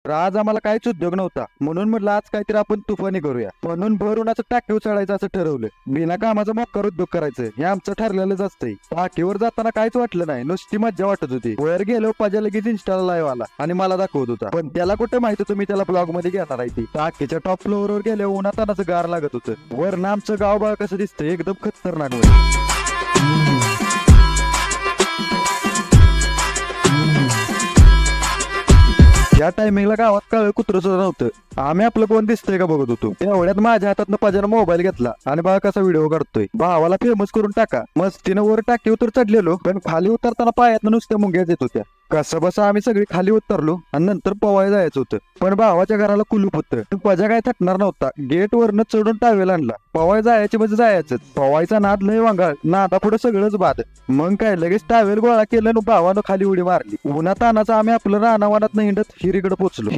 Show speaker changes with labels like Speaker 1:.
Speaker 1: तर आज आम्हाला काहीच उद्योग नव्हता, म्हणून म्हटलं आज काहीतरी आपण तुफानी करूया. म्हणून भर उन्हाचं टाकीव चढायचं असं ठरवलं. बिना कामाचा मोक्कार उद्योग करायचं हे आमचं ठरलेलंच असतंय. टाकीवर जाताना काहीच वाटलं नाही, नुसती मज्जा वाटत होती. वर गेलो पाजा लगेच इन्स्टाला लाईव्ह आला आणि मला दाखवत होता. पण त्याला कुठे माहिती तुम्ही त्याला ब्लॉग मध्ये घेणार आहे ती. टाकीच्या टॉप फ्लोअर वर गेले उन्हातानाचं गार लागत होतं. वरनं आमचं गाव बाळ कसं दिसतंय एकदम खतरनाक वर. या टायमिंगला गावात काळ कुत्र सुद्धा नव्हतं. आम्ही आपलं कोण दिसतंय का बघत होतो. एवढ्यात माझ्या हातात पजानं मोबाईल घेतला आणि बघा कसा व्हिडिओ काढतोय. भावाला फेमस करून टाका. मस्तीनं वर टाकी उतर चढलेलो, पण खाली उतरताना पायातनं नुसत्या मुंग्याच येत होत्या. कसं बसा आम्ही सगळी खाली उतरलो आणि नंतर पवाय जायचं होतं. पण भावाच्या घराला कुलूप होतं. पजा काय थकणार नव्हता. गेट वरनं चढून टावेल आणला. पवाय जायचे म्हणजे जायचंच. पवायचा नाद लय वांगाळ, नादा पुढे सगळंच बाद. मग काय लगेच टावेल गोळा केलं आणि भावानं खाली उडी मारली. उन्हा तानाचा आम्ही आपलं रानावानात हिंडत हिरीकडे पोचलो.